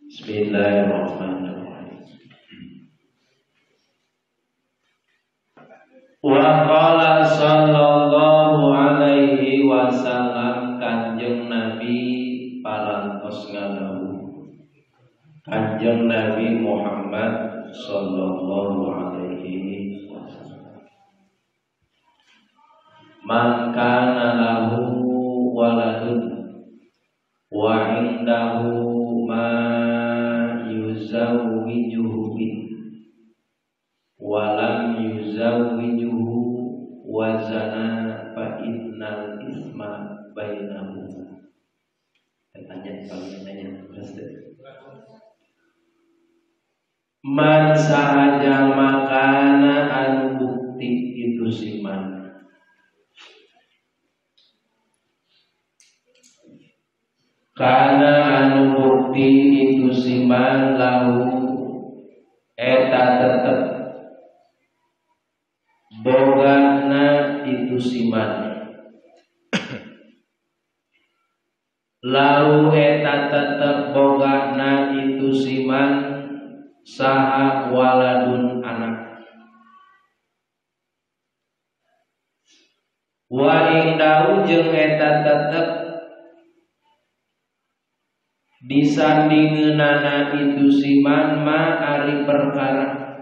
Bismillahirrahmanirrahim. Wa qala sallallahu alaihi wasallam, Kanjeng Nabi parantos ngadhawuh. Kanjeng Nabi Muhammad sallallahu alaihi wasallam, man kana lahu waladun wa indahu ma yuzawwijuhu bi wa lam yuzawwijuhu wa zana fa innal isma bainahum. Tanya man sahaja makana anu bukti itu siman, karena anu bukti itu siman lahu eta tetep bogana itu siman, lahu eta tetep bogana itu siman saha waladun anak, wa indau jeung eta tetep disandingeunana itu siman ma ari perkara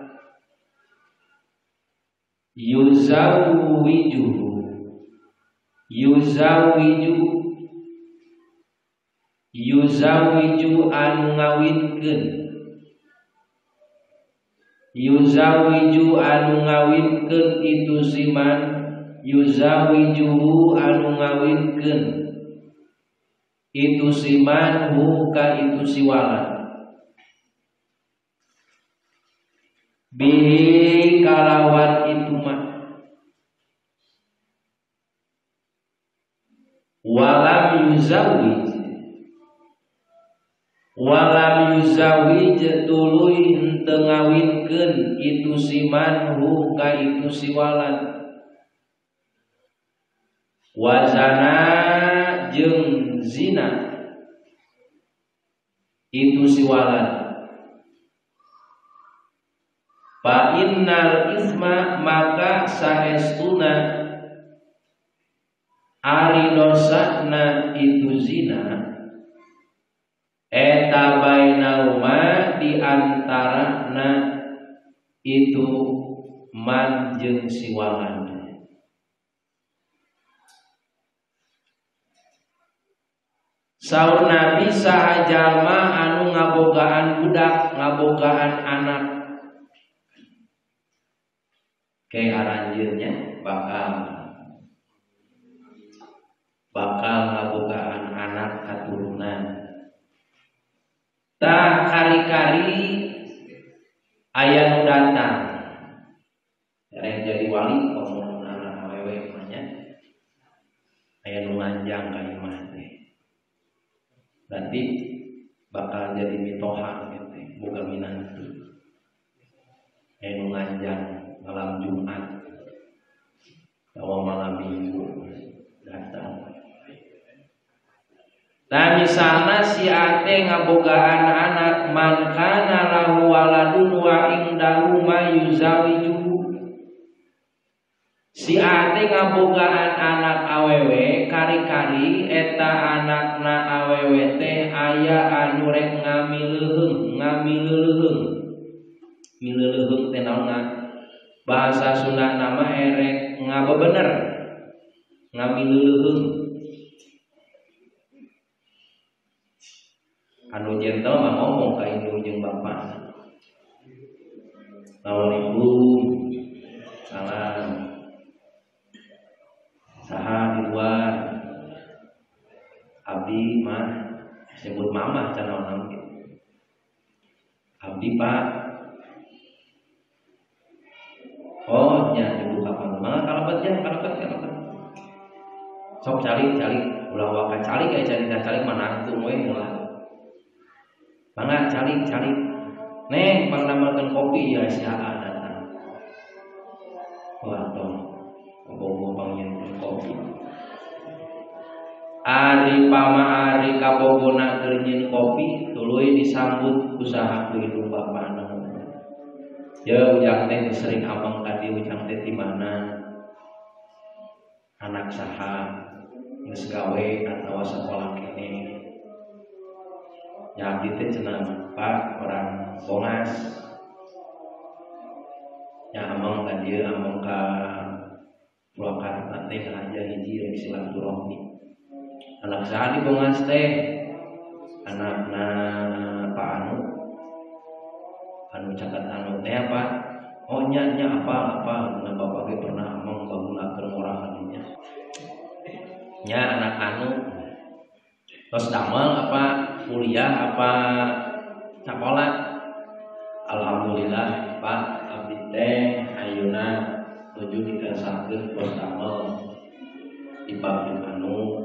yuzawwiju anu ngawinkeun, yuzawwiju anu ngawinkeun itu siman, yuzawwijuhu anu ngawinkeun itu siman hu ka itu siwalan, bihi kalawan itu mah, walam yuzawwij tuluy henteu ngawinkeun itu siman hu ka itu siwalan, wazana jeung zina itu siwalan, fa innal isma maka saestuna ari dosana itu zina eta bainauma di antarana itu man jeung siwalan. Saur Nabi saha jalma anu ngabogaan budak, ngabogaan anak, kayak aranjeunnya bakal ngabogaan anak katurunan. Tah kari-kari aya nu datang yang jadi wali komun anak awewe manya aya nu nganjang ka imah teh, berarti bakal jadi mitoha gitu, bukan minantu. Aya nu nganjang malam Jumat atau malam Minggu datang. Nah misalnya si ate ngabogaan anak, man kana lahu waladun wa indahu ma yuzawijuhu, si ate ngabogaan anak awewe kari-kari eta anakna awewe teh aya anu rek ngamileuleung teh naonna bahasa Sunda nama erek ngabebener ngamileuleung. Anu jentel mah ngomong ka indung jeung bapak. Assalamualaikum. Salam. Saha di luar. Abdi mah sebut mama cenah orang gitu. Abdi Pak. Oh nya ibu kapan mah kalebet. Sok calik ulah waka calik aya cari manartu we heula. Mangga calik. Neng pangdamelkeun kopi ya siapa datang. Wah dong. Bobo pangyen kopi. Ari ari pamaari kabogona keur nyeun kopi tuluy disambut usaha ku indung bapana. Ya ujang teh sering abang ka dieu ujang teh di mana? Anak saha geus gawe atawa sakola keneh. Ya abdi teh cenah Pak orang Bongas. Ya amang ka dieu amang ka Purwakarta teh aja hiji rek silaturahmi. Anak saha di Bongas teh? Anakna Pak anu caket anu teh apa? Oh nya apa na bapak ge pernah amang bangunakeun orahan nya. Nya anak anu tos damel apa kuliah apa sakola. Alhamdulillah Pak abdi teh ayeuna nuju dikesakeun pos damel di pabrik anu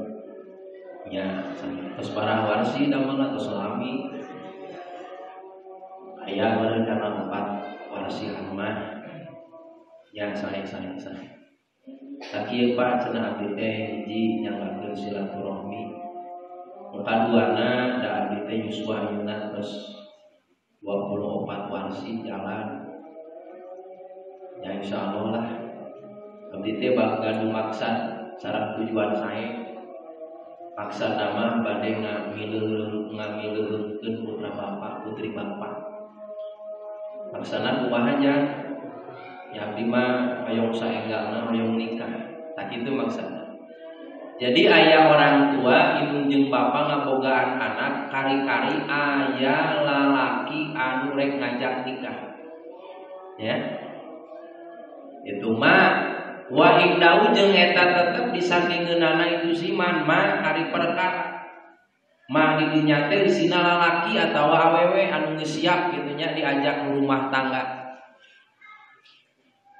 nya tos barang warsi damelna tos lami aya meureun kana 4 warsi anu mah nya sae. Sakieu Pak cenah abdi teh hiji nyanggakeun silaturahmi. Nu kaduana da abdi teh yuswa ayeuna tos 24 warsi jalan. Ya insyaallah lah abdi teh bakal maksad sareng tujuan sae. Maksad nama bade ngamileungkeun putra bapak putri bapak. Maksana kumaha aja? Ya abdi mah hoyong saenggalna hoyong nikah. Tak kitu maksudna. Jadi aya orang tua ibu jeung bapa ngabogaan anak kari-kari aya lalaki anu rek ngajak nikah. Ya. Itu mah wa indau jeung eta tetep disandingeunana itu siman mah ari perkara. Mah di dinya teh sina lalaki atawa awewe anu geus siap kitu nya diajak ke rumah tangga.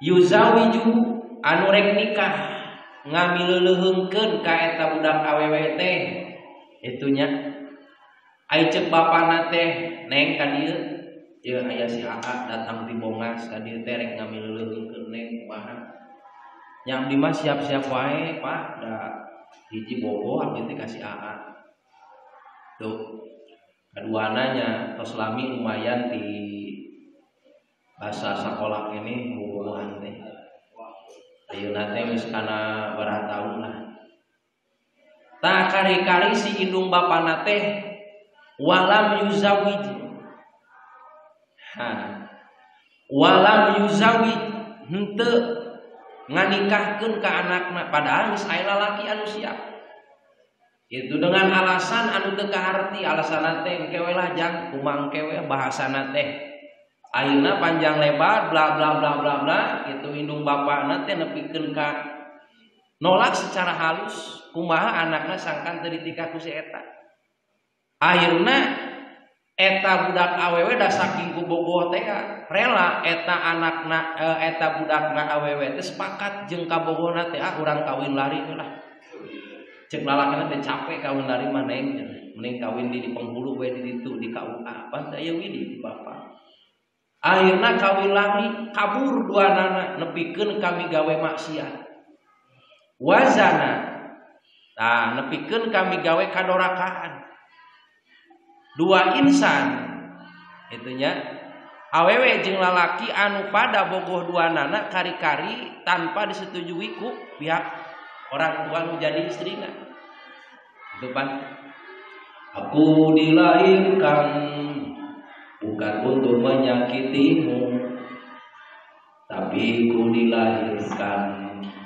Yuzawiju anu rek nikah ngamileuleungkeun ka eta budak awewe teh itunya ai ceuk bapana teh neng ka dieu ieu aya si AA datang di Bongas ka dieu teh rek ngamileuleungkeun neng kumaha nya abdi mah siap-siap wae Pak da hiji bobo abdi teh ka si AA tuh kaduana nya tos lami lumayan di bahasa sekolah ini hubungan teh ayeuna teh geus kana baraha taun lah. Tah kari-kari si indung bapana teh walam yuzawij. Walam yuzawij henteu nganikahkeun ka anakna padahal geus aya lalaki anu siap. Itu dengan alasan anu teu kaharti, alasanna teh engke we lajang kumaha engke we bahasana teh. Ayeuna panjang lebar bla bla bla bla bla kitu indung bapana teh nepikeun ka nolak secara halus kumaha anakna sangkan teu ditikah ku si eta. Akhirna eta budak awewe da saking kubogoh teh rela eta anakna eta budakna awewe teh sepakat jeung kabogohna teh urang kawin lari lah. Cek lalakana teh capek kawin lari mah neng mending kawin di penghulu we di ditu di KUA pan aya widi di bapa. Akhirna kawin lari kabur duanana nepikeun kami gawe maksiat. Wazana tah nepikeun kami gawe kadorakaan. Dua insan itunya awewe jeung lalaki anu pada bogoh duanana kari-kari tanpa disetujui ku pihak orang tua nu jadi istrina. Itu pan. Aku dilahirkan bukan untuk menyakitimu, tapi ku dilahirkan.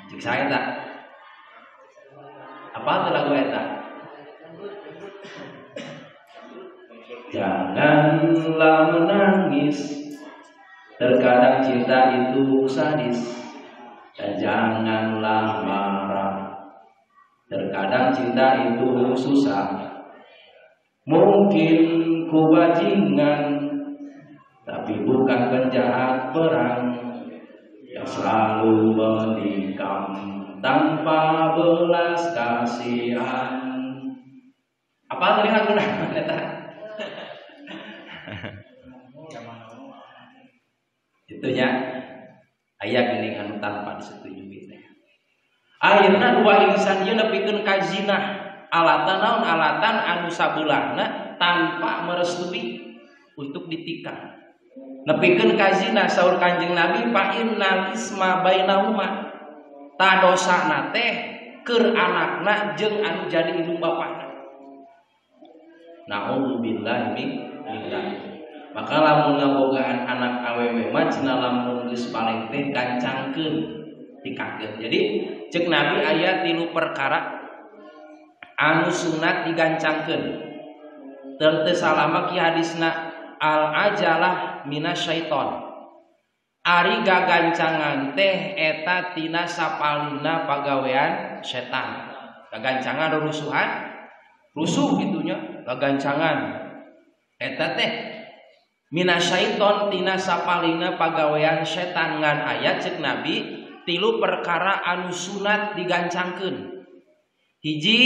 Cik saya tak. Apa itu lagu eta? Janganlah menangis, terkadang cinta itu sadis. Dan janganlah marah, terkadang cinta itu susah. Mungkin ku bajingan, tapi bukan penjahat perang yang selalu menikam tanpa belas kasihan. Apa tadi lagu kata? Itu ya. Aya geuning anu tanpa disetujui teh. Akhirna dua insan ieu nepikeun ka zina Alatan naon alatan anu sabulahna tanpa merestui untuk ditikah. Nepikeun ka zina saur Kanjeng Nabi fa innal isma bainahuma. Ta dosana teh keur anakna jeung anu jadi indung bapana. Nauzubillahi min dzalik. Maka lamun ngabogaan anak awewe mah cenah lamun geus baleng teh gancangkeun tikahkeun. Jadi ceuk Nabi aya 3 perkara anu sunat digancangkeun. Teu salama ki hadisna al ajalah minasyaiton. Ari gagancangan teh eta tina sapalina pagawean setan. Gagancangan rusuh gitunya, gagancangan eta teh minasyaiton tina sapalina pagawean setan. Ngan aya ceuk Nabi 3 perkara anu sunat digancangkeun. Hiji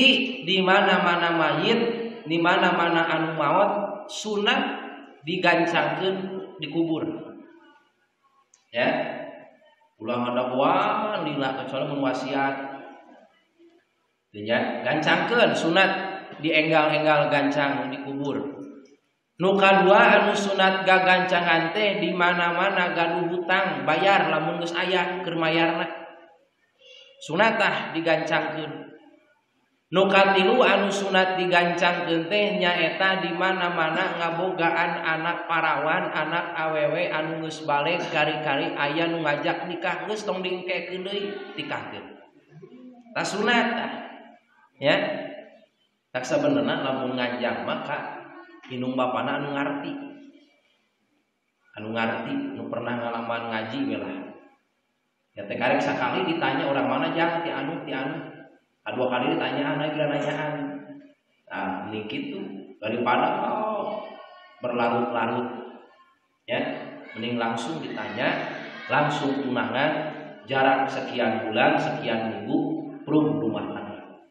di mana-mana mayit, di mana-mana anu maot sunat digancangkeun dikubur. Ya. Ulah ada buah lila kecuali mun wasiat. Ya, gancangkeun sunat dienggal-enggal gancang dikubur. Nu kadua anu sunat gagancangan teh di mana-mana gaduh hutang bayar lamun geus aya keur mayarna. Sunat tah digancangkeun. Nu katilu anu sunat digancangkeun teh nyaeta di mana-mana ngabogaan anak parawan, anak awewe anu geus baleg kari-kari aya nu ngajak nikah geus tong dingkekeun deui tikahkeun. Tah sunat tah. Ya. Tak sabenerna lamun ngajak maka indung bapana anu ngarti. Anu ngarti, nu pernah ngalaman ngaji we lah. Ya teh karek sakali ditanya orang mana jang ti anu. Dua kali ditanya anak nanyaan. Nah, ini gitu daripada berlarut-larut. Ya, mending langsung ditanya, langsung tunangan, jarak sekian bulan, sekian minggu, belum rumah tangga.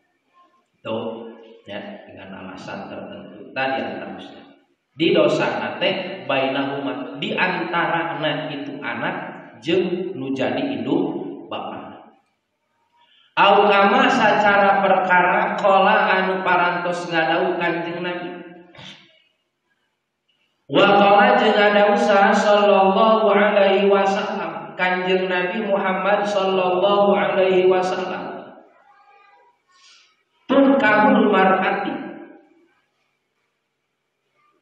Tuh, ya, dengan alasan tertentu tadi antaranya. Di dosa teh bainahuma di antarana itu anak jeung nu jadi indung bapa. Au kama sacara perkara qala anu parantos ngadau Kanjeng Nabi. Wa qala jeung ngadau sallallahu alaihi wasallam Kanjeng Nabi Muhammad sallallahu alaihi wasallam. Tunkahul mar'ati.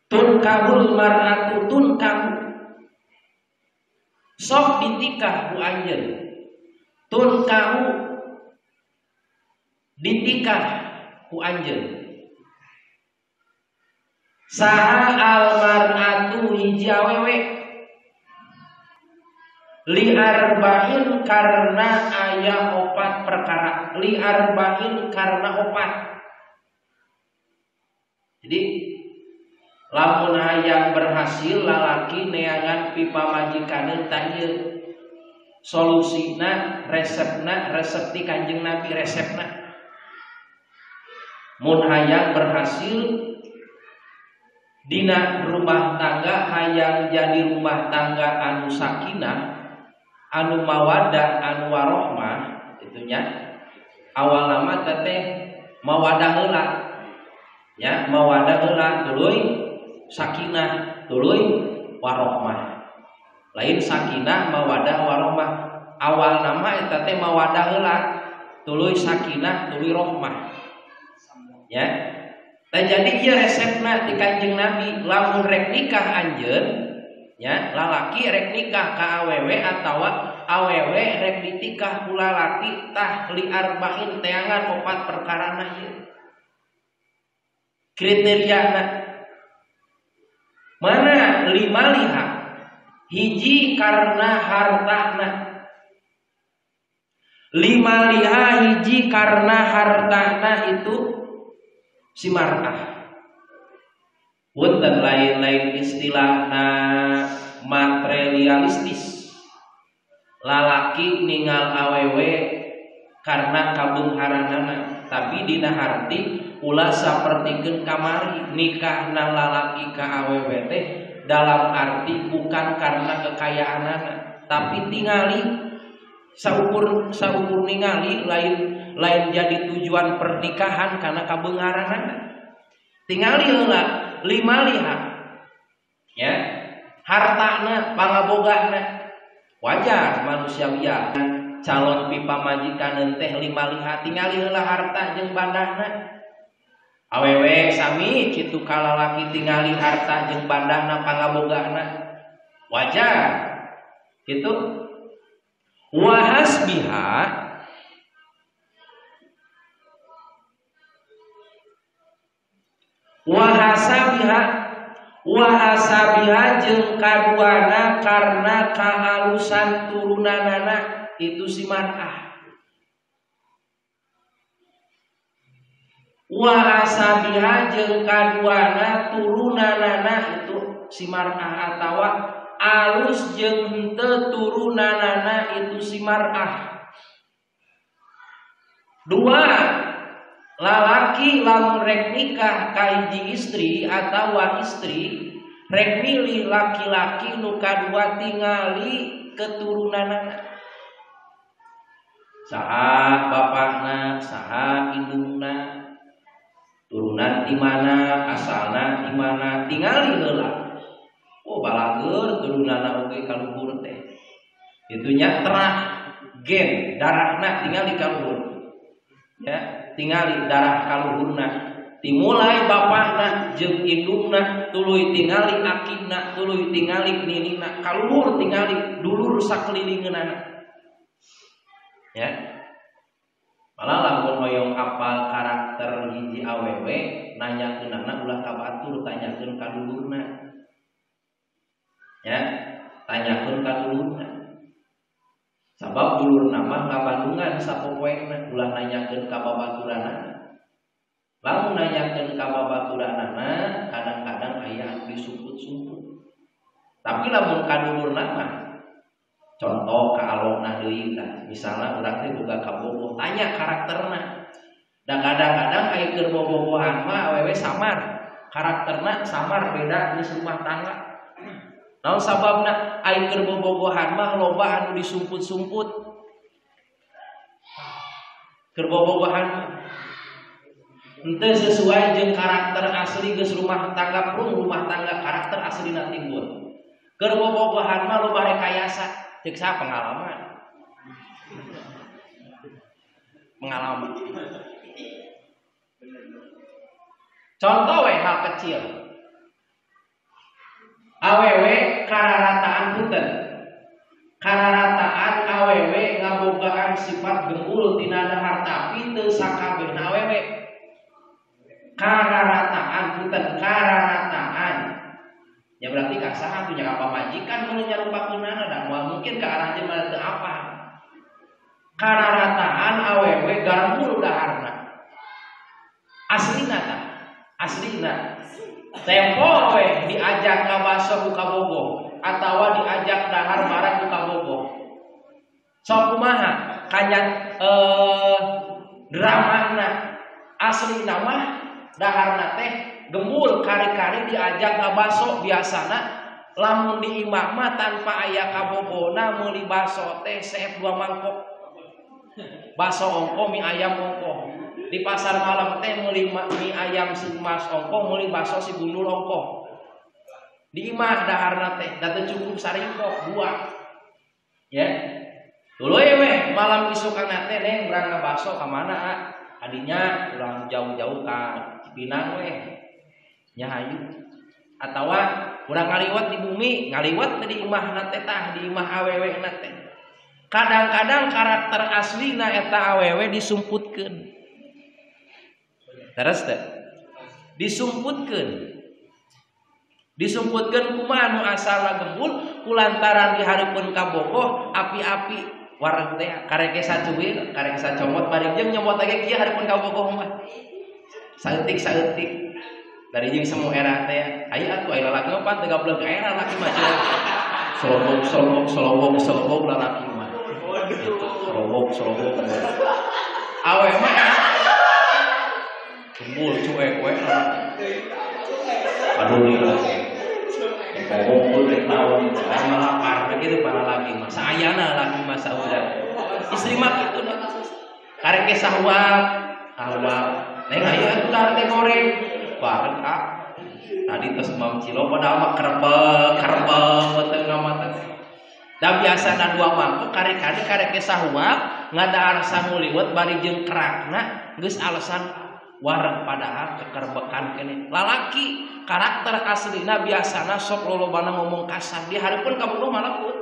Tunkahul mar'atu tunkahu. Sok ditikah ku anjeun. Tunkahu ditikah ku anjeun. Saha almar'atu hiji awewe li arba'in karena aya 4 perkara. Li arba'in karena 4. Jadi lamun hayang berhasil lalaki neangan pipa majikaneun tah ieu solusina resepna resep ti Kanjeng Nabi resepna. Mun hayang berhasil dina rumah tangga hayang jadi rumah tangga anu sakinah, anu mawaddah, anu warohmah, itunya awal nama teh mawaddah heula. Ya, mawaddah heula tuluy sakinah, tuluy warohmah. Lain sakinah, mawaddah, warohmah. Awal nama eta teh mawaddah heula, tuluy sakinah, tuluy rohmah. Ya, dan jadi dia resepna di Kanjeng Nabi lamun rek nikah anjeun, ya lalaki rek nikah ka awewe atawa awewe rek ditikah ku lalaki tah li arba'in teangan 4 perkarana ieu. Kriteriana mana 5 liha hiji karena hartana. 5 liha hiji karena hartana itu si mar'ah. Wonten lain-lain istilahna materialistis. Lalaki ningal awewe karena kabeungharanana, tapi dina harti ulah sapertikeun kamari nikahna lalaki ka awewe teh dalam arti bukan karena kekayaanana, tapi tingali saukur ningali lain lain jadi tujuan pernikahan karena kabeungaran. Tingali heula 5 lihat ya hartana pangabogana wajar manusiawian calon pipa majikan teh 5 lihat tingali heula harta jeung bandahna awewe sami kitu kalalaki tingali harta jeung bandahna pangabogana wajar gitu wahasbiha wahasabiha jeung kaduana karena kahalusan turunanana itu si mar'ah wahasabiha jeung kaduana turunanana itu si mar'ah atawa alus jeung henteu turunanana itu si mar'ah dua lalaki lamun rek nikah ka hiji istri atawa istri rek milih laki-laki nu kadua tingali keturunanana saha bapakna saha indungna turunan di mana asalna di mana tingali heula oh balagur turunanna oge kaluhur teh itu nya terah gen darahna tingali kaluhur ya tingali darah kaluhurna dimulai bapakna jeung indungna tuluy tingali akina tuluy tingali ninina kaluhur tingali dulur sakelilingeunana ya malah lamun hoyong apal karakter hiji awewe nanyakeunana ulah ka batur tanyakeun ka dulurna ya tanyakeun ka dulurna sabab dulurna mah ngabandungan sapopoena ulah nanyakeun ka babaturanana lamun nanyakeun ka babaturanana kadang-kadang aya anu disumput-sumput tapi lamun ka dulurna mah contoh ka alona deui tah misalna urang teh boga kabogoh tanya karakterna dan kadang-kadang aya keur bobogohan mah awewe samar karakterna samar beda geus rumah tangga naon sababna aya keur bobogohan mah loba anu disumput-sumput keur bobogohan henteu sesuai jeung karakter asli geus rumah tangga prung rumah tangga karakter aslina timbul keur bobogohan mah loba rekayasa ceuk saha pengalaman contoh we hal kecil awewe kararataan punten kararataan awewe ngabogaan sifat gembul tina dahar tapi teu sakabehna awewe kararataan punten kararataan ya berarti ka saha tuh nya apa majikan mun nyarupakeunana dan moal mungkin ka arah jelema teu apa kararataan awewe garmul daharna aslina tah aslina tempo we diajak ka baso buka bogo atawa diajak dahar barang buka bogo sok kumaha kanya dramana aslina mah daharna teh gembul kari-kari diajak ka baso biasana lamun di imah mah tanpa aya kabogona meuli baso teh seep 2 mangkok baso ongko mie ayam ongko di pasar malam teh meuli mie ayam si mas ongko meuli baso si gundul ongko di imah daharna teh da teu cukup saringkok 2 ya tuluy we malam isukana teh neng urang ngabaso ka mana adinya urang jauh-jauh ka Cipinang we nya hayu atawa urang ngaliwat di bumi ngaliwat di imahna teh tah di imah awewena teh kadang-kadang karakter aslina eta awewe disumputkeun terus teh disumputkeun kumaha anu asalna gembul kulantaran dihareupeun ka bogoh api-api wareg teh karek sacuwil karek sacomot bari jeung nyomot lagi kieu hareupeun ka bogoh mah saeutik dari jeung semua era teh aya atuh aya lalaki mah teu gableung ka era lalaki mah solobok lalaki mah solobok awe mah kumpul cuek we lalaki aduh ngomong rek naon malah lapar begitu para laki mah sayana laki mah saudara istri mah kitu karek sahwab awal neng ayo atuh teh goreng bareng tadi tos mam cilo padahal mah kerbek teu ngamata da biasana 2 mangkok karek sahwab ngadahar samuliwet bari jeung kerakna geus alasan wareg padahal kekerbekan kene lalaki karakter aslina biasana sok lolobana ngomong kasar di hareupeun ka bogoh malah pun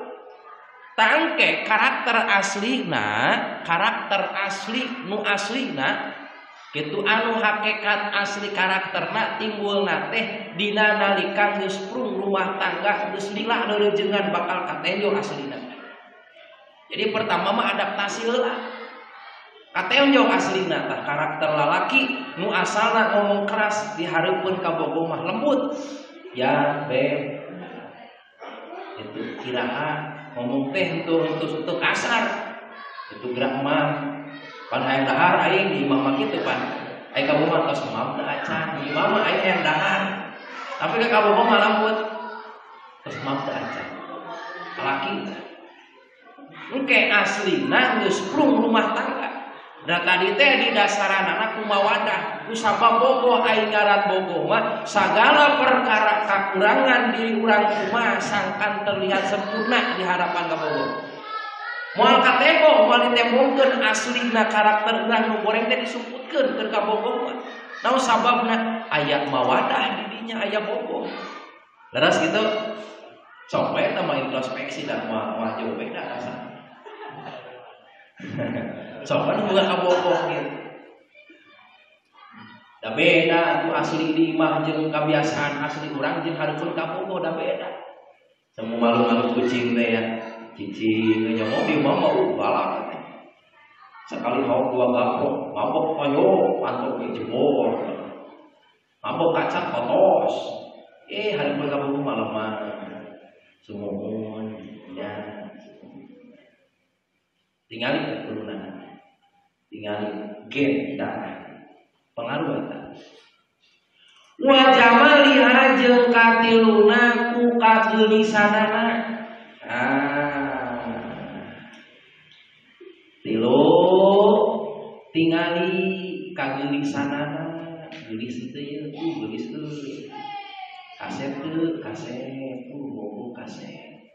tangke karakter asli nu aslina kitu anu hakikat asli karakterna timbulna teh dina nalika geus prung rumah tangga geus lila leurejengan bakal katenjo aslina. Jadi pertama mah adaptasi heula. Katenjo aslina tah karakter lalaki nu asalna ngomong keras dihareupeun ka bogoh mah lembut. Ya beb. Itu kiraha ngomong teh untuk kasar. Itu gerak mah pan hayang dahar aing di imam mah kitu pan aing ka bogoh tos maaf da acan di imam mah aing hayang dahar tapi ka bogoh mah lambut tos maaf da acan laki engke aslina geus prung rumah tangga da tadi teh di dasaranana kumawadah ku sabab bogoh aing ngaran bogoh mah sagala perkara kakurangan diri urang kumaha sangkan terlihat sempurna di harapan ka bogoh. Moal katego, moal ditembongkeun aslina karakter urang nu goreng teh disumputkeun keur ka bogoh mah. Naon sababna? Aya mawadah di dinya aya bogoh. Leres kitu. Sok we mah introspeksi dan moal jauh beda rasana. Sok kan bukan ka bogoh kitu. Da beda atuh asli di imah jeung kabiasaan asli urang jeung hareupeun ka bogoh da beda. Semua malu-malu kucing teh ya. Cicing nyawa di mama galak sekali hauk 2 gaprok mabok ayo pantok jebol mabok kacang kotos hareupeun ka bogoh malaman sumuhun ya tingali keturunan tingali gen darah pengaruh eta wa jamaliha jeung katiluna ku kageulisanana tilu tingali kageulisanana geulis teu geulis teu kaset bogoh kaset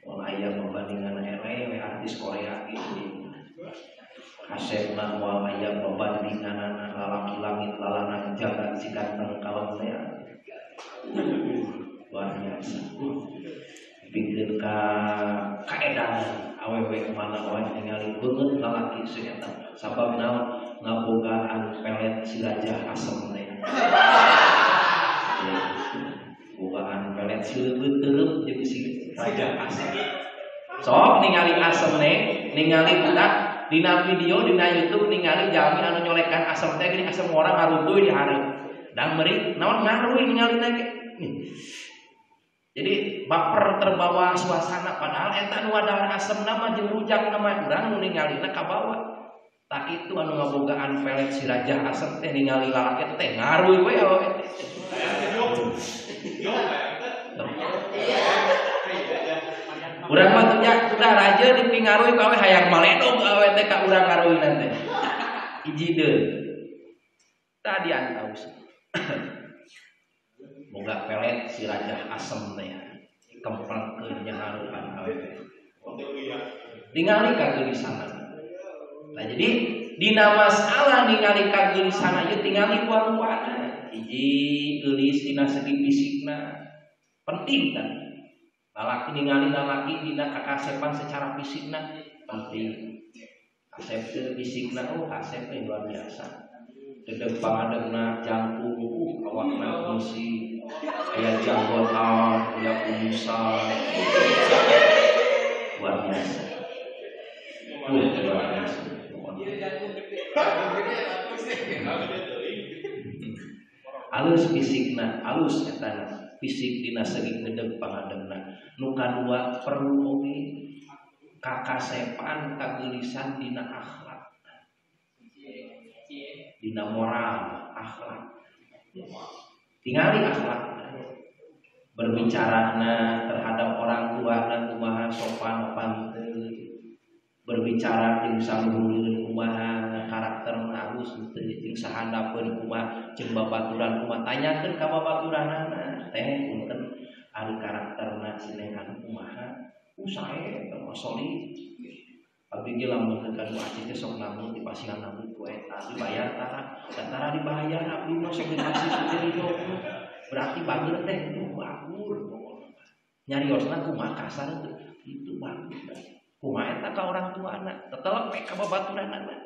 wal aya pabandingan we artis Korea gitu kasetna wal aya pabandinganana lalaki langit lalana jagat si ganteng kawan teh luar biasa pikeun ka kaedangan awewe mana wae ningali beungeut lalaki seeta sababna ngabogaan pelet silajah asem teh bogaan pelet sileueup jeung si raja asem sok ningali asem ningali budak dina video dina YouTube ningali jalmi anu nyolekan asem teh gini asem orang ngaruduy di hareup dan meuri naon ngaruduy ningali teh jadi baper terbawa suasana padahal eta nu wadahar asemna mah jeung rujak nama urang nu ningalina kabawa. Tak kitu anu ngabogaan pelet si raja asem teh ningali lalaki teh ngaruy we awewe teh. Urang mah teh udah raja dipingaruy ka we hayang maledog awewe teh ka urang ngaruinan teh. Hiji deui. Tadi antaus. Boga pelet si raja asem teh kemplengkeun nya harupan awewe. Ningali kageulisanana. Nah jadi dina masalah ningali kageulisanana ieu tingali ruang-ruangna. Hiji geulis dina segi fisikna penting kan. Lalaki ningali lalaki dina kakasepan secara fisikna penting. Kasep teu fisikna kasep teh luar biasa. Dedeg pangadegna jangkung awakna fungsi aya janggotan aya pulsa luar biasa luar biasa alus fisikna alus etana fisik dina segi dedeg pangadegna nu kadua perlu oge kakasepan kageulisan dina akhlak dina moral akhlak tingali akhlak berbicarana terhadap orang tua dan kumaha sopan pantun berbicara jeung saluhurkeun kumaha karakterna alus jeung sahandapeun kumaha jeung babaturan kumaha tanyakeun ka babaturanana teh punten ari karakterna sinengan kumaha usahe teh solid abdi ge lamun teu kanu acih teh sok namun dipasihan namun ku eta dibayar tara dibayar abdi mah sok dipasih sendiri berarti bager teh itu bagur nyariosna kumaha kasar itu bagus kumaha eta ka orang tua anak tetelep ka babaturanana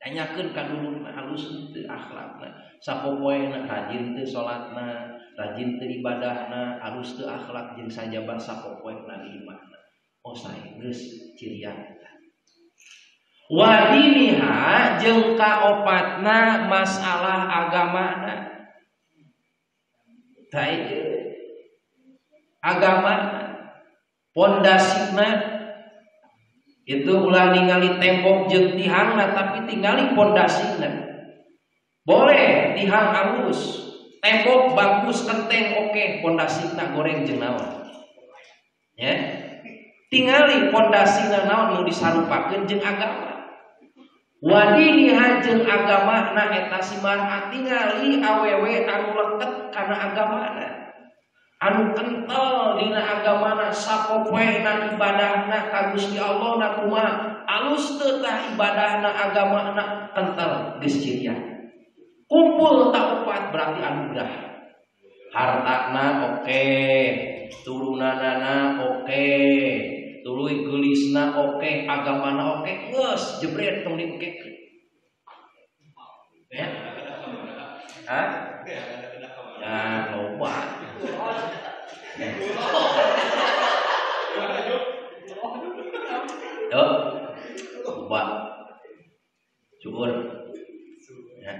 tanyakeun ka dulurna halus teu akhlakna sapopoena rajin teu salatna rajin teu ibadahna halus teu akhlak jeung sajabar sapopoena di imahna sae geus cirian wa diniha jeung kaopatna masalah agamana tae agama pondasina itu ulah ningali tembok jeung tihangna tapi tingali pondasina boleh tihang halus tembok bagus kenteng oke pondasina goreng jeung naon ya tingali pondasina naon nu disarupakeun jeung agama wadiniha jeung agamana eta simarha tingali awewe anu leket kana agamana anu kental dina agamana sapopoena ibadahna ka Gusti Allah na kumaha alus teu tah ibadahna agamana kental geus cirian kumpul tak opat berarti anugerah hartana oke turunanana oke tuluy geulisna oke agamana oke geus jebret tong diengkekeun ya hah ya loba yo loba syukur ya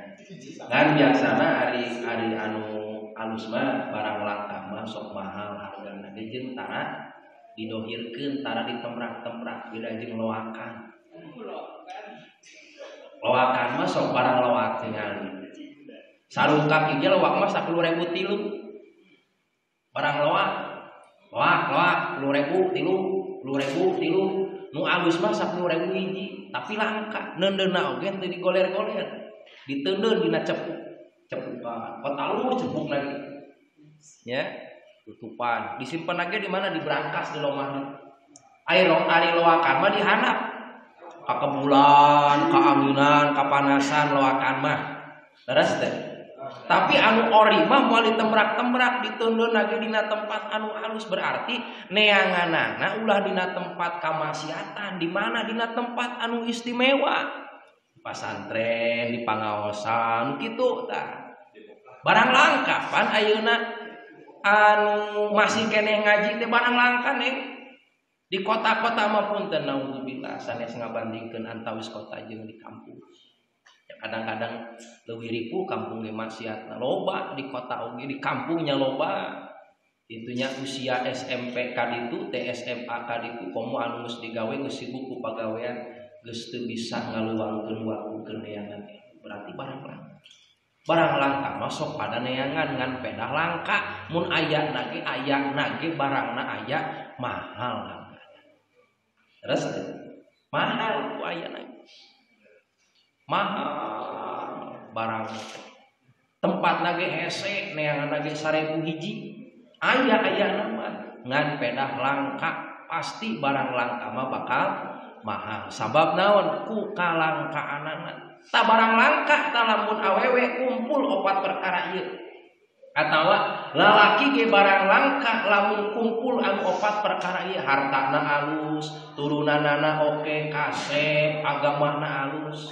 kan biasana hari anu alus mah barang langka mah sok mahal hargana ge jeung tara didohirkeun tara ditembrak-tembrak beda jeung loakan mah sok barang loak tingali sarungkap ieu loak mah 10.000 tilu barang loak 10.000 tilu nu alus mah 10.000 hiji tapi langka neundeuna oge teu digoler-goler diteundeun dina cepukan patalu cepuk lagi ya tutupan disimpen lagi di mana di brankas di lomahna ari loakan mah dihanap ka kebulan ka anginan ka panasan loakan mah leres teh tapi anu ori mah moal ditembrak-tembrak diteundeun lagi dina tempat anu halus berarti neanganana ulah dina tempat kamaksiatan di mana dina tempat anu istimewa pasantren di pangaosan kitu tah barang langka pan ayeuna anu masih keneh ngaji teh barang langka neng di kota-kota mah punten naudzubillah sanes ngabandingkeun antawis kota jeung di kampung ya kadang-kadang leuwih ripuh kampung ge maksiatna loba di kota oge di kampungnya loba itunya usia SMP kaditu teh SMA kaditu komo anu geus digawe geus sibuk ku pagawean geus teu bisa ngaluangkeun waktu keur neangan berarti barang langka masuk pada neangan ngan pedah langka mun ayana ge barangna aya mahal langka terus mahal ku ayana mahal barang tempatna ge hese neangan ge 1000 hiji aya mah ngan pedah langka pasti barang langka mah bakal mahal sabab naon ku kalangkaanana ta barang langka ta lamun awewe kumpul opat perkara ieu atawa lalaki ge barang langka lamun kumpul anu opat perkara ieu hartana alus turunanana oke kasep agamana alus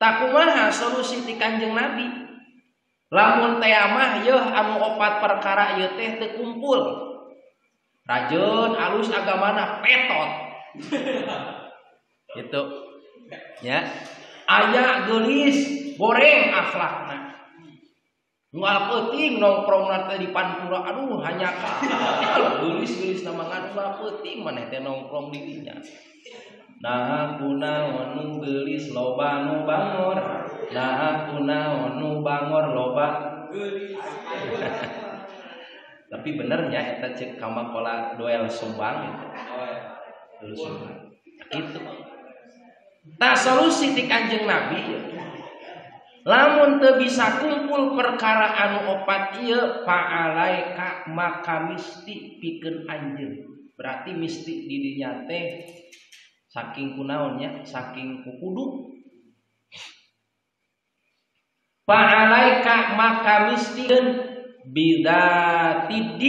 ta kumaha solusi ti Kanjeng Nabi lamun teh mah yeuh anu opat perkara ieu teh teu kumpul rajin alus agamana petot itu ya aya geulis goreng akhlakna moal peuting nongkrongna teh di pantura aduh hanya ka geulis namangan moal peuting maneh teh nongkrong di dinya nah kunaon nu geulis loba nu bangor nah kunaon nu bangor loba geulis tapi benernya eta ceuk kamakola doel Subang itu Itu. Tak solusi ti Kanjeng Nabi. Lamun teu bisa kumpul perkara anu opat ieu fa'alaika maka misti pikeun anjeun. Berarti misti di dinya teh saking kunaonnya, saking kukudu. Fa'alaika maka misti bidatid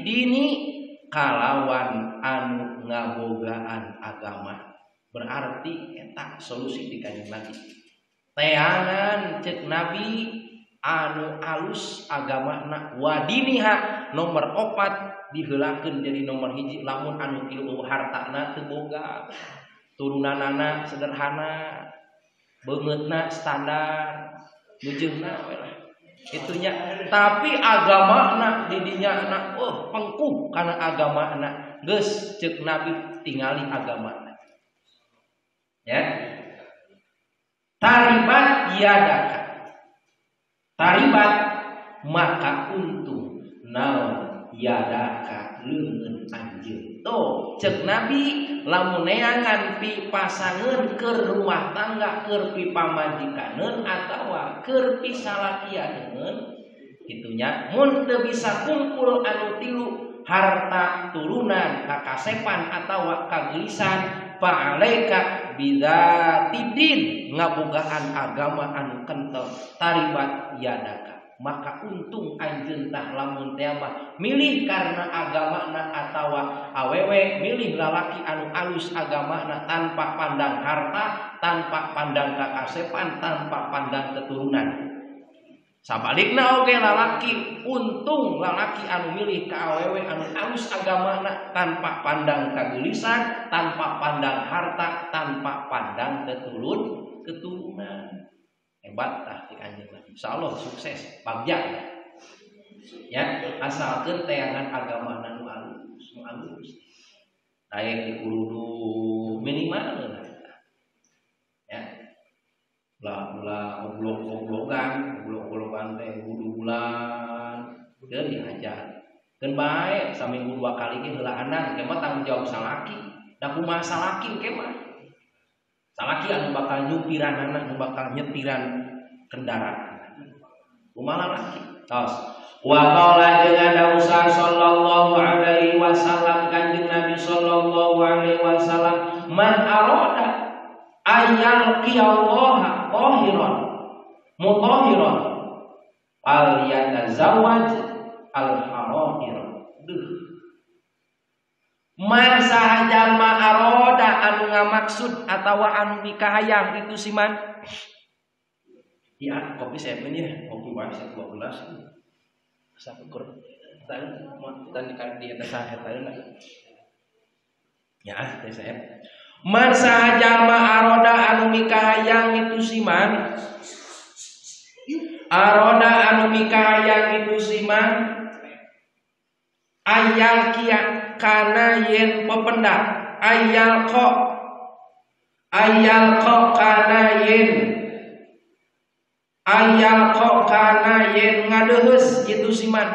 dini kalawan anu ngabogaan agama. Berarti eta solusi di Kanjeng Nabi. Teangan cek Nabi anu alus agamana wadiniha nomor 4 diheulakeun jadi nomor 1 lamun anu kieu hartana teu boga. Turunanana sederhana, beungeutna standar, nujeungna we lah. Itunya. Tapi agamana di dinya anak pengkuh kana agamana. Geus cek Nabi tingali agamana. Ya. Taribat yadaka. Taribat maka untung naon yadaka leungeun anjeun. Tuh, cek Nabi lamun neangan pi pasangeun keur rumah tangga, keur pi pamajikaneun atawa keur pi salakianeun kitunya mun teu bisa kumpul anu tilu harta turunan kakasepan atawa kageulisan fa'alaika bidzatidin ngabogaan agama anu kentel taribat yadaka maka untung anjeun tah lamun teh mah milih karena agamana atawa awewe milih lalaki anu alus agamana tanpa pandang harta, tanpa pandang kakasepan, tanpa pandang keturunan. Sabalikna oge lalaki untung lalaki anu milih ka awewe anu alus agamana tanpa pandang kageulisan, tanpa pandang harta, tanpa pandang keturunan. Hebat tah di Kanjeng Nabi. Insyaallah sukses bagja ya asalkeun teangan agama anu alus daek dikudu minimal ya goblok-goblokan teh kudu bulan teu diajar keun bae saminggu 2 kali ge heulaanan ke mah tanggung jawab salaki da kumaha salaki ke mah salaki anu bakal nyupiranana anu bakal nyetiran kendaraan kumaha laki tos wa qala dengan Rasul sallallahu alaihi wasallam Kanjeng Nabi sallallahu alaihi wasallam man arada ayyal qiyallaha tahiran mutahhiran al yatazawwaj al harair man sahaja ma aroda anu ngamaksud atawa anu nikahayang itu siman ya kopi saya punya kopi wajib 12 sakur tadi kita nikah di atas saya tadi ya teh saya man sahaja ma aroda anu nikahayang itu siman aroda anu nikahayang itu siman ayal kia kana yen pependak ayal kok kana yen ngadeuheus kitu siman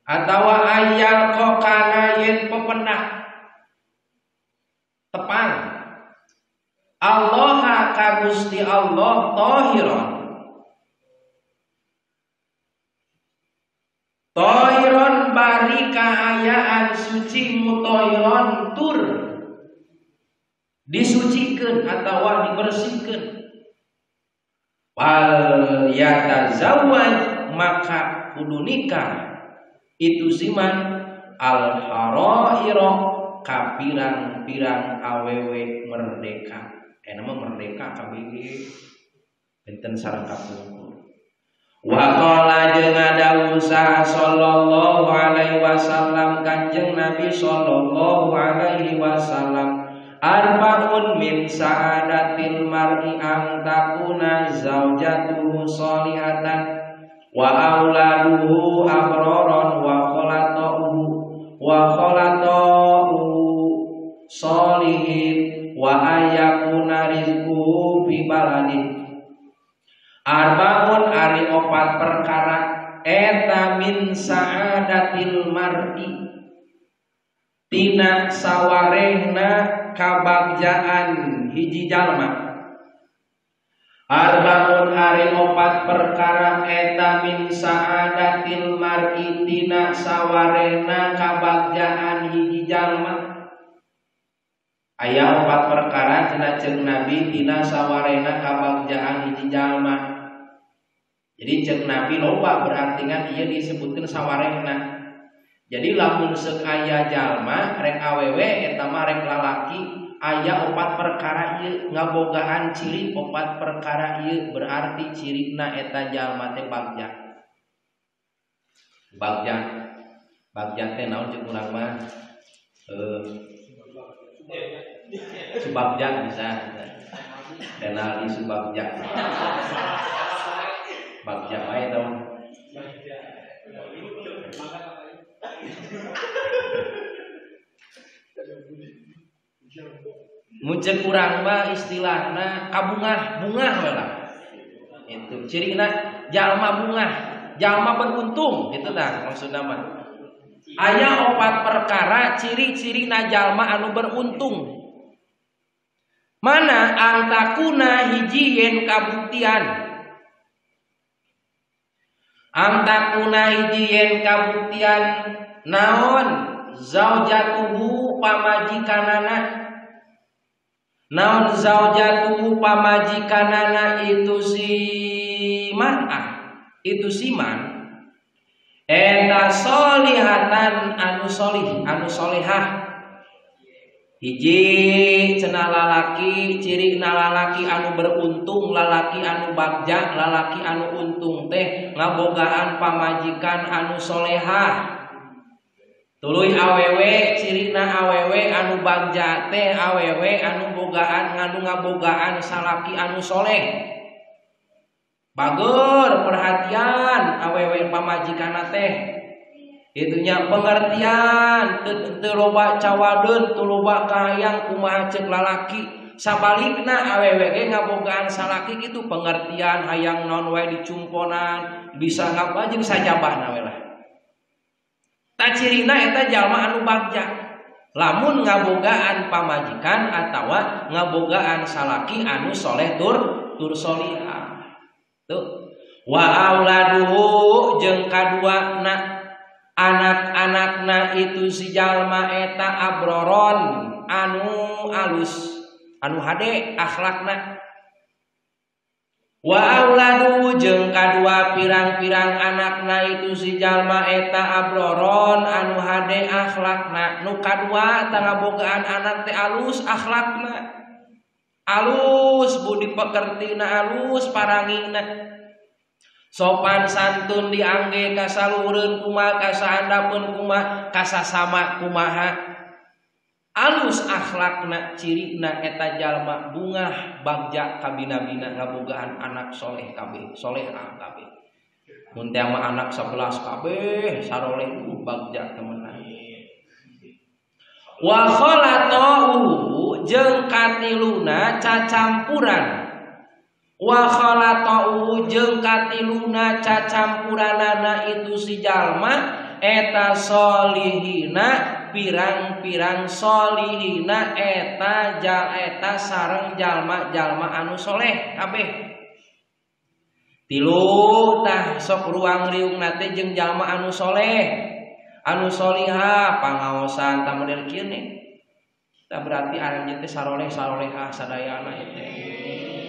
atawa ayal kok kana yen pependak tepang Allah ka Gusti Allah tahiron bari kaayaan suci mutahiron tur disucikeun atawa dibersihkeun wal yatazawwaj maka kudu nikah itu siman al haraira ka pirang-pirang awewe merdeka nama merdeka kabeh benten sareng kapungkur wa qala jeung dawuh sallallahu alaihi wasallam Kanjeng Nabi sallallahu alaihi wasallam arba'un min sa'adatil mar'i an takuna zaujatuhu sholihatan wa auladuhu abraran wa khalatuhu sholihin wa ayyakuna rizquhu fi baladin arba'un ari 4 perkara eta min sa'adatil mar'i tina sawarehna kabagjaan hiji jalma. Arbaun ari opat perkara eta min saadatil mar'i tina sawarehna kabagjaan hiji jalma. Aya opat perkara cenah ceuk Nabi tina sawarehna kabagjaan hiji jalma. Jadi ceuk Nabi loba berarti kan ieu disebutkeun sawarehna. Jadi lamun seuk aya jalma rek awewe eta mah rek lalaki aya opat perkara ieu ngabogaan ciri opat perkara ieu berarti cirina eta jalma teh bagja. Bagja teh naon ceuk urang mah? Subagja bisa. Denali subagja. Bagja wae tong. Muncul kurang mah istilahna kabungah we lah. Itu cirina jalma bungah, jalma beruntung gitu dah maksudna mah. Aya opat perkara ciri-cirina jalma anu beruntung. Mana antakuna hiji yen kabuktian. Antakuna hiji yen kabuktian naon zaujatuhu pamajikanana. Naon zaujatuhu pamajikanana itu si mar'ah, itu si man. Eta solihatan anu solih, anu solihah. Hiji cenah lalaki, cirina lalaki anu beruntung, lalaki anu bagja, lalaki anu untung teh ngabogaan pamajikan anu solehah. Tuluy awewe cirina awewe anu bagja teh awewe anu bogaan nganu ngabogaan salaki anu soleh. Bagur perhatian awewe pamajikanna teh. Itunya pengertian teu loba cawadeun teu loba kahayang kumaha ceuk lalaki. Sabalikna awewe ge ngabogaan salaki kitu pengertian hayang naon wae dicumponan bisa ngapa jeung sajabahna we lah. Ta cirina eta jalma anu bagja. Lamun ngabogaan pamajikan atawa ngabogaan salaki anu soleh tur solihah. Tuh. Wa auladuhu jeung kaduana anak-anakna itu si jalma eta abroron anu alus, anu hade akhlakna. Wa auladu jeung kadua pirang-pirang anakna itu si jalma eta abroron anu hade akhlakna. Nu kadua tangabogaan anak teh alus akhlakna. Alus budi pekertina alus parangina. Sopan santun diangge kasalureun kumaha kasahandapun kumaha kasasama kumaha. Alus akhlakna cirina eta jalma bungah bagja kabina-bina ngabogaan anak soleh kabeh, solehah kabeh. Mun teh mah anak 11 kabeh saroleh bagja temenan. Wa khalatu jeung katiluna cacampuran. Wa khalatu jeung katiluna cacampuranana itu si jalma eta solihina pirang-pirang solihina eta sareng jalma-jalma anu soleh kabeh. Tilu tah sok ruang riungna teh jeung jalma anu soleh anu solihah pangaosan tah model kieu nih. Tah berarti anu teh saroleh-sarolehah sadayana teh.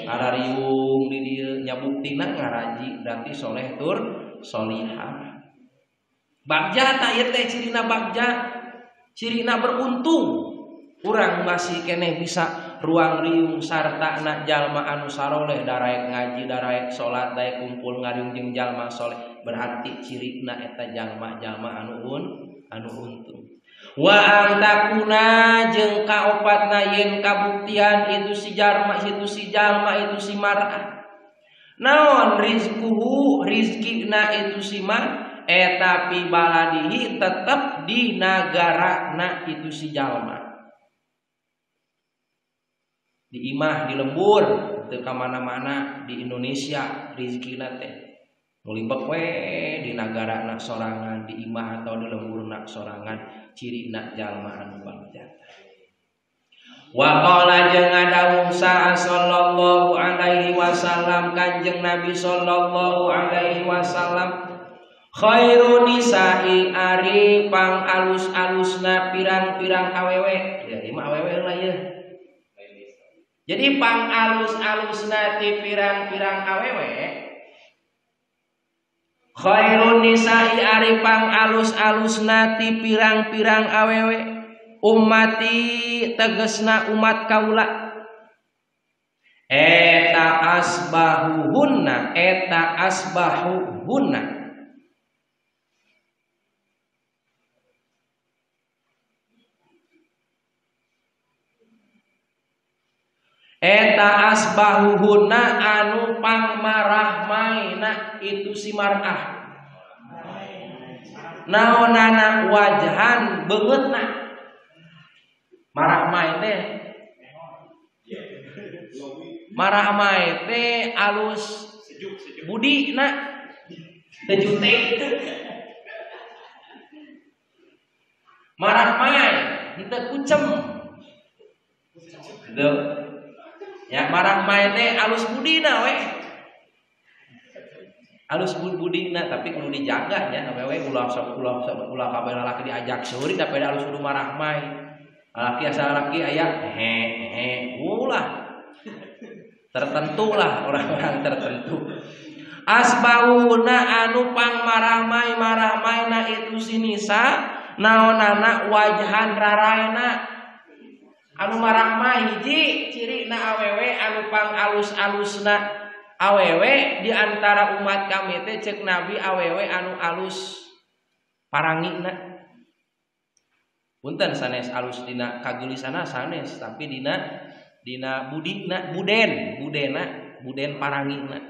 Arariung di dieu nya buktina ngaraji berarti soleh tur solihah. Bagja tah ieu teh cirina bagja. Cirina beruntung. Urang masih keneh bisa ruang riung sarta na jalma anu saroleh daraek ngaji daraek salat daek kumpul ngariung jeung jalma soleh berarti cirina eta jalma-jalma anu untung. Wa antakuna jeung kaopatna yen kabuktian itu si jalma itu si mar'ah. Naon rizquhu rizkina itu si man eta pi baladihi tetep di nagarana itu si jalma. Di imah di lembur teu ka mana-mana di Indonesia rizkina teh. Ngulibek we di nagara nak sorangan, di imah atau di lembur nak sorangan, ciri nak jalma anu bagja. Wa qala jeung ngadawuh sa sallallahu alaihi wasallam Kanjeng Nabi sallallahu alaihi wasallam, khairu nisa'i ari pang alus-alusna pirang-pirang awewe. Ya imah awewe lah ya. Jadi pang alus-alusna ti pirang-pirang awewe. Khairun nisa'i ari pang alus-alusna ti pirang-pirang awewe, ummati tegesna umat kaula, eta asbahuhunna anu pangmarahmaina itu si mar'ah. Naonana wajhan beungeutna. Marahmai teh alus budina teu teh. Marahmai henteu kucem. Ya marahmai teh alus budina we. Alus budina tapi kudu dijaga nya awewe ulah kabeh lalaki diajak seuri tapi alus kudu marahmai. Lalaki asal lalaki aya ulah tertentu lah orang-orang tertentu. Asbauna anu pang marahmaina itu sinisa naonana wajhan raraina. Anu marahmai hiji cirina awewe anu pang alus-alusna awewe di antara umat kami teh ceuk Nabi awewe anu alus parangina. Punten sanes alus dina kagelisana sanes tapi dina buden parangina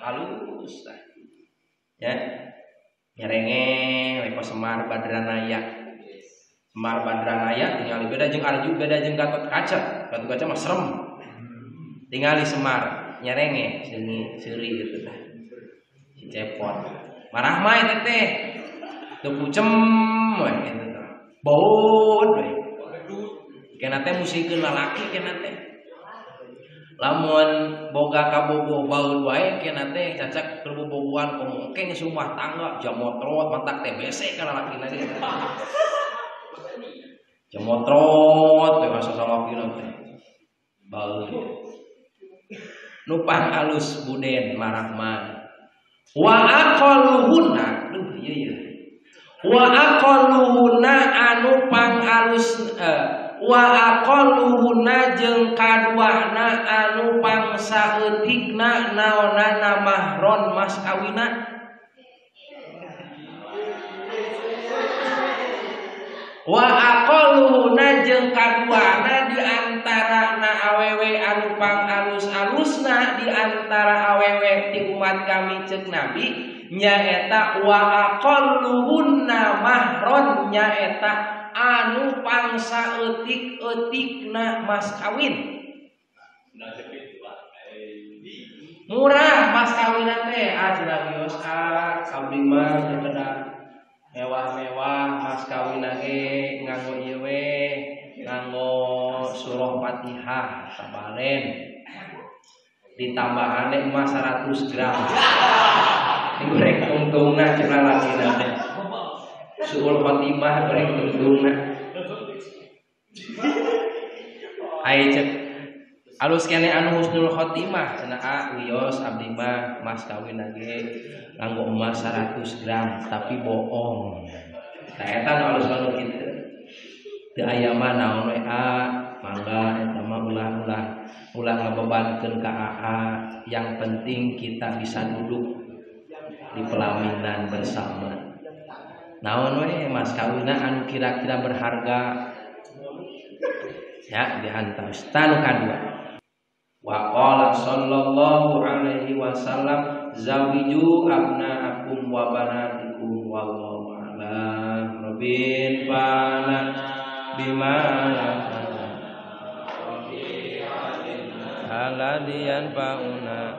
alus ya nyerenge we Semar Badranaya. Semar Badranaya tinggali beda jeung Arju beda jeung Gatot Kaca mah serem. Tinggali Semar nyerenge seuri gitu tah. Si cepot. Marahmai teh teu pucem we kitu tah. Baud we. Kenna teh musikeun lalaki kenna teh. Lamun boga kabogoh baud wae kenna teh cacak kerbobogohan komongkeng rumah tangga jamotrot mantak TBC ka lalakina teh. Jamotrot teh masa salakina teh. Baud. Nupang alus buden marahmai. Wa aqaluhunna wa aqaluhunna anu pang alus wa aqaluhunna jeung kaduana anu pang saeutikna naonana mahron mas kawina. Wa aqaluhunna jeung kaduana di antara na awewe anu pang alus-alusna di antara awewe ti umat kami ceuk Nabi nyaeta wa aqaluhunna mahron nyaeta anu pang saeutik-eutikna mas kawin. Murah mas kawin teh ajragios abdi mah kedah mewah-mewah mas kawin ge nganggo ieu we nganggo surah Fatihah sabalen ditambahane emas 100 gram goreng tungtungna cenah lalakina teh surah Fatihah goreng tungtungna ai cek alus kene anu husnul khotimah cenah wios abdi mah mas kawin ge nganggo emas 100 gram tapi bohong. Nah eta nu alus anu kitu. Teu aya mah naon we mangga eta mah ulah ngabebankeun ka AA. Yang penting kita bisa duduk di pelaminan bersama. Naon we mas kawina anu kira-kira berharga ya dihantar. Tanu kadua. Wa qala sallallahu alaihi wasallam zawiju abnaakum wa banatikum wallahu a'lam. Rabbil fana bima alladhi yanfa'una